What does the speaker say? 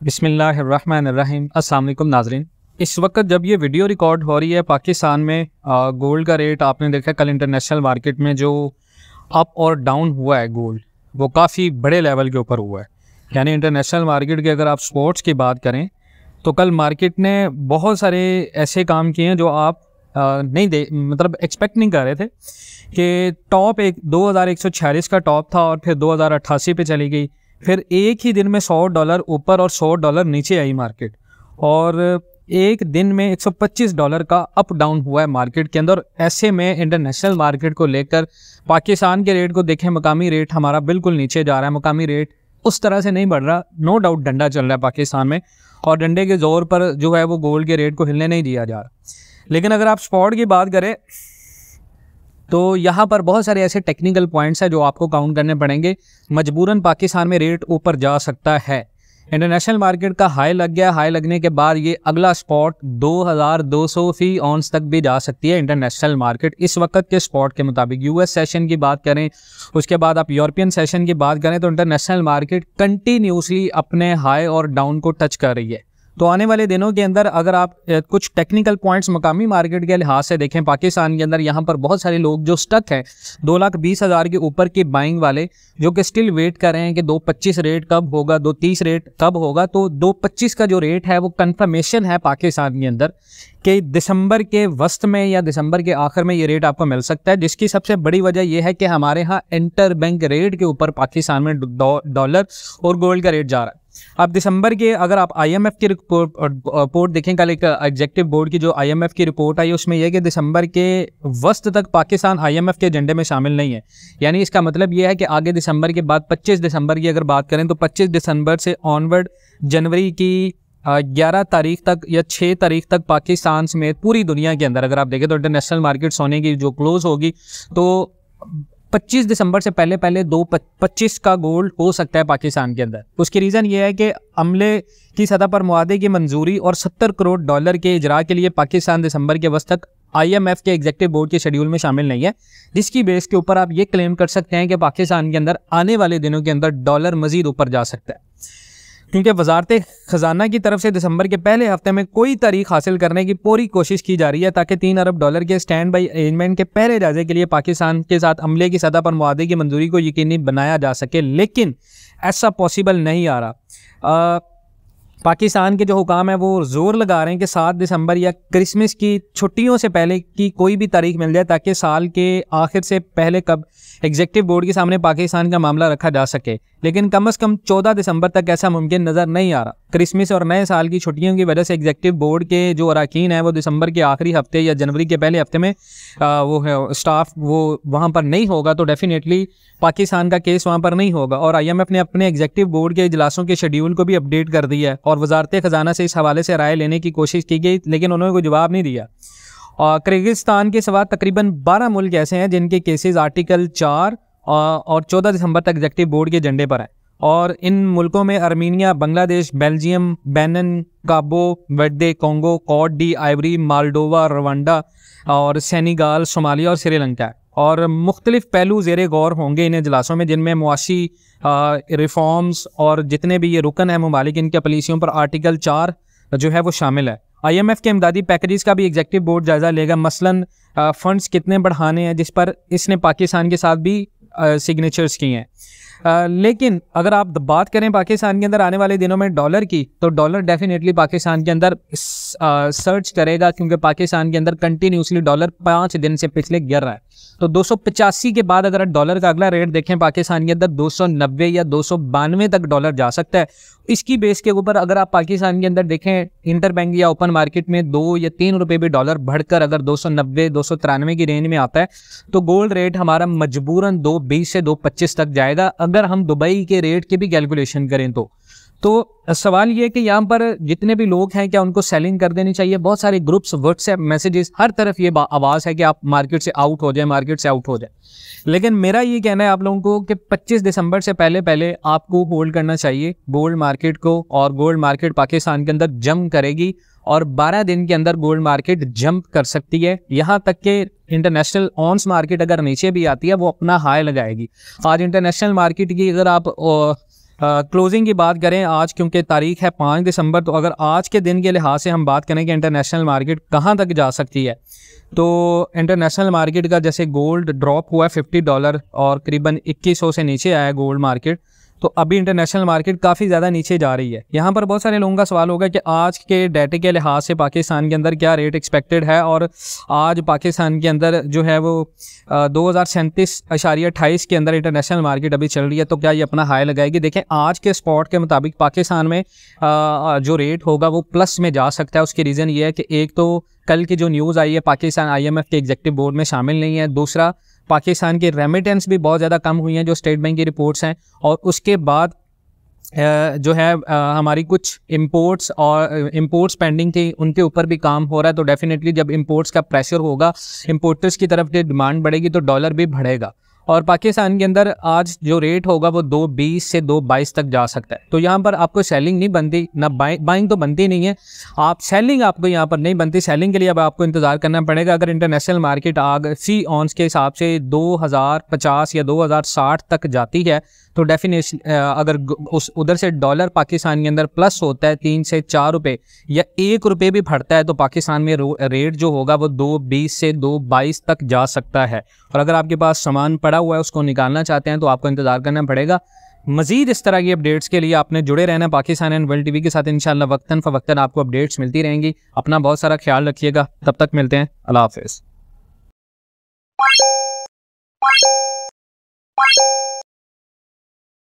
बिस्मिल्लाहिर्रहमानिर्रहीम। अस्सलाम वालेकुम नाज़रीन। इस वक्त जब ये वीडियो रिकॉर्ड हो रही है पाकिस्तान में गोल्ड का रेट आपने देखा कल इंटरनेशनल मार्केट में जो अप और डाउन हुआ है गोल्ड वो काफ़ी बड़े लेवल के ऊपर हुआ है। यानी इंटरनेशनल मार्केट की अगर आप स्पोर्ट्स की बात करें तो कल मार्केट ने बहुत सारे ऐसे काम किए हैं जो आप मतलब एक्सपेक्ट नहीं कर रहे थे कि टॉप 2146 का टॉप था और फिर 2088 पे चली गई, फिर एक ही दिन में $100 ऊपर और $100 नीचे आई मार्केट, और एक दिन में $125 का अप डाउन हुआ है मार्केट के अंदर। ऐसे में इंटरनेशनल मार्केट को लेकर पाकिस्तान के रेट को देखें, मकामी रेट हमारा बिल्कुल नीचे जा रहा है, मकामी रेट उस तरह से नहीं बढ़ रहा। नो डाउट डंडा चल रहा है पाकिस्तान में और डंडे के ज़ोर पर जो है वो गोल्ड के रेट को हिलने नहीं दिया जा रहा। लेकिन अगर आप स्पॉट की बात करें तो यहाँ पर बहुत सारे ऐसे टेक्निकल पॉइंट्स हैं जो आपको काउंट करने पड़ेंगे। मजबूरन पाकिस्तान में रेट ऊपर जा सकता है। इंटरनेशनल मार्केट का हाई लग गया, हाई लगने के बाद ये अगला स्पॉट 2200 फी ऑन्स तक भी जा सकती है इंटरनेशनल मार्केट इस वक्त के स्पॉट के मुताबिक। यूएस सेशन की बात करें, उसके बाद आप यूरोपियन सेशन की बात करें तो इंटरनेशनल मार्केट कंटिन्यूसली अपने हाई और डाउन को टच कर रही है। तो आने वाले दिनों के अंदर अगर आप कुछ टेक्निकल पॉइंट्स मकामी मार्केट के लिहाज से देखें, पाकिस्तान के अंदर यहाँ पर बहुत सारे लोग जो स्टक हैं 2,20,000 के ऊपर की बाइंग वाले, जो कि स्टिल वेट कर रहे हैं कि 2.25 रेट कब होगा, 2.30 रेट कब होगा। तो 2.25 का जो रेट है वो कंफर्मेशन है पाकिस्तान के अंदर कि दिसंबर के वस्त में या दिसंबर के आखिर में ये रेट आपको मिल सकता है, जिसकी सबसे बड़ी वजह यह है कि हमारे यहाँ इंटर बैंक रेट के ऊपर पाकिस्तान में डॉलर और गोल्ड का रेट जा रहा है। अब दिसंबर के अगर आप IMF की रिपोर्ट देखें, कल एक एग्जेक्टिव बोर्ड की जो IMF की रिपोर्ट आई उसमें यह कि दिसंबर के वस्त तक पाकिस्तान IMF के एजेंडे में शामिल नहीं है। यानी इसका मतलब यह है कि आगे दिसंबर के बाद 25 दिसंबर की अगर बात करें तो 25 दिसंबर से ऑनवर्ड जनवरी की 11 तारीख तक या 6 तारीख तक पाकिस्तान समेत पूरी दुनिया के अंदर अगर आप देखें तो इंटरनेशनल मार्केट सोने की जो क्लोज होगी तो 25 दिसंबर से पहले 2.25 का गोल्ड हो सकता है पाकिस्तान के अंदर। उसकी रीज़न ये है कि अमले की सतह पर मुआहदे की मंजूरी और $70 करोड़ के इजरा के लिए पाकिस्तान दिसंबर के वक्त तक IMF के एग्जेक्टिव बोर्ड के शेड्यूल में शामिल नहीं है, जिसकी बेस के ऊपर आप ये क्लेम कर सकते हैं कि पाकिस्तान के अंदर आने वाले दिनों के अंदर डॉलर मजीद ऊपर जा सकता है, क्योंकि वजारत ख़जाना की तरफ से दिसंबर के पहले हफ्ते में कोई तारीख हासिल करने की पूरी कोशिश की जा रही है ताकि $3 अरब के स्टैंड बाई अरेंजमेंट के पहले जायजे के लिए पाकिस्तान के साथ अमले की सतह पर मुआहदे की मंजूरी को यकीनी बनाया जा सके। लेकिन ऐसा पॉसिबल नहीं आ रहा। पाकिस्तान के जो हुकाम है वो जोर लगा रहे हैं कि 7 दिसंबर या क्रिसमस की छुट्टियों से पहले की कोई भी तारीख मिल जाए ताकि साल के आखिर से पहले कब एग्जेक्टिव बोर्ड के सामने पाकिस्तान का मामला रखा जा सके। लेकिन कम से कम 14 दिसंबर तक ऐसा मुमकिन नज़र नहीं आ रहा। क्रिसमस और नए साल की छुट्टियों की वजह से एग्जेक्टिव बोर्ड के जो अरकान हैं वो दिसंबर के आखिरी हफ्ते या जनवरी के पहले हफ्ते में वो स्टाफ वो वहाँ पर नहीं होगा, तो डेफिनेटली पाकिस्तान का केस वहाँ पर नहीं होगा। और IMF ने अपने एग्जेक्टिव बोर्ड के इजलासों के शेड्यूल को भी अपडेट कर दिया है और वजारत ख़जाना से इस हवाले से राय लेने की कोशिश की गई, लेकिन उन्होंने कोई जवाब नहीं दिया। और किर्गिस्तान के सिवा तकरीबन 12 मुल्क ऐसे हैं जिनके केसेस आर्टिकल 4 और 14 दिसंबर तक एग्जेक्टिव बोर्ड के एजेंडे पर हैं। और इन मुल्कों में Armenia, Bangladesh, Belgium, Benin, Cabo Verde, Congo, Cote d'Ivoire, Moldova, Rwanda और सेनेगाल, सोमालिया और श्रीलंका है। और मुख्तलिफ पहलू ज़ेरे गौर होंगे इन इजलासों में, जिनमें मुआशी रिफॉर्म्स और जितने भी ये रुकन है ममालिक इनके पॉलिसियों पर आर्टिकल 4 जो है वो शामिल है। IMF के इमदादी पैकेजेस का भी एग्जेक्टिव बोर्ड जायज़ा लेगा, मसलन फंड्स कितने बढ़ाने हैं, जिस पर इसने पाकिस्तान के साथ भी सिग्नेचर्स किए हैं। लेकिन अगर आप बात करें पाकिस्तान के अंदर आने वाले दिनों में डॉलर की, तो डॉलर डेफिनेटली पाकिस्तान के अंदर सर्च करेगा, क्योंकि पाकिस्तान के अंदर कंटिन्यूसली डॉलर 5 दिन से पिछले गिर रहा है। तो 285 के बाद अगर डॉलर का अगला रेट देखें पाकिस्तान के अंदर 290 या 292 तक डॉलर जा सकता है। इसकी बेस के ऊपर अगर आप पाकिस्तान के अंदर देखें इंटर बैंक या ओपन मार्केट में 2 या 3 रुपये भी डॉलर बढ़कर अगर 290 293 की रेंज में आता है तो गोल्ड रेट हमारा मजबूरन 220 से 225 तक जाएगा अगर हम दुबई के रेट की भी कैलकुलेशन करें तो सवाल ये कि यहाँ पर जितने भी लोग हैं क्या उनको सेलिंग कर देनी चाहिए। बहुत सारे ग्रुप्स, व्हाट्सएप मैसेजेस, हर तरफ ये आवाज़ है कि आप मार्केट से आउट हो जाए, मार्केट से आउट हो जाए। लेकिन मेरा ये कहना है आप लोगों को कि 25 दिसंबर से पहले आपको होल्ड करना चाहिए गोल्ड मार्केट को, और गोल्ड मार्केट पाकिस्तान के अंदर जंप करेगी और 12 दिन के अंदर गोल्ड मार्केट जंप कर सकती है। यहाँ तक कि इंटरनेशनल ऑन्स मार्केट अगर नीचे भी आती है वो अपना हाई लगाएगी। आज इंटरनेशनल मार्केट की अगर आप क्लोजिंग की बात करें आज, क्योंकि तारीख है 5 दिसंबर, तो अगर आज के दिन के लिहाज से हम बात करें कि इंटरनेशनल मार्केट कहाँ तक जा सकती है, तो इंटरनेशनल मार्केट का जैसे गोल्ड ड्रॉप हुआ है $50 और करीबन 2100 से नीचे आया है गोल्ड मार्केट, तो अभी इंटरनेशनल मार्केट काफ़ी ज़्यादा नीचे जा रही है। यहाँ पर बहुत सारे लोगों का सवाल होगा कि आज के डाटे के लिहाज से पाकिस्तान के अंदर क्या रेट एक्सपेक्टेड है, और आज पाकिस्तान के अंदर जो है वो 2037.28 के अंदर इंटरनेशनल मार्केट अभी चल रही है, तो क्या ये अपना हाई लगाएगी? देखें, आज के स्पॉट के मुताबिक पाकिस्तान में जो रेट होगा वो प्लस में जा सकता है। उसकी रीज़न ये है कि एक तो कल की जो न्यूज़ आई है पाकिस्तान IMF के एग्जीक्यूटिव बोर्ड में शामिल नहीं है, दूसरा पाकिस्तान की रेमिटेंस भी बहुत ज़्यादा कम हुई हैं जो स्टेट बैंक की रिपोर्ट्स हैं, और उसके बाद जो है हमारी कुछ इंपोर्ट्स पेंडिंग थी, उनके ऊपर भी काम हो रहा है। तो डेफिनेटली जब इंपोर्ट्स का प्रेशर होगा, इंपोर्टर्स की तरफ से डिमांड बढ़ेगी तो डॉलर भी बढ़ेगा, और पाकिस्तान के अंदर आज जो रेट होगा वो 2.20 से 2.22 तक जा सकता है। तो यहाँ पर आपको सेलिंग नहीं बनती, ना बाइंग तो बनती नहीं है, आप सेलिंग आपको यहाँ पर नहीं बनती। सेलिंग के लिए अब आपको इंतज़ार करना पड़ेगा। अगर इंटरनेशनल मार्केट फी ऑन्स के हिसाब से 2050 या 2060 तक जाती है तो डेफिनेशन अगर उस उधर से डॉलर पाकिस्तान के अंदर प्लस होता है 3 से 4 रुपये या 1 रुपये भी बढ़ता है, तो पाकिस्तान में रेट जो होगा वो 2.20 से 2.22 तक जा सकता है। और अगर आपके पास सामान पड़ा हुआ है उसको निकालना चाहते हैं तो आपको इंतज़ार करना पड़ेगा। मज़ीद इस तरह की अपडेट्स के लिए आपने जुड़े रहना पाकिस्तान एंड वर्ल्ड टीवी के साथ। इंशाल्लाह वक्तन फ़वक्तन आपको अपडेट्स मिलती रहेंगी। अपना बहुत सारा ख्याल रखिएगा, तब तक मिलते हैं। अल्लाह हाफ़िज़।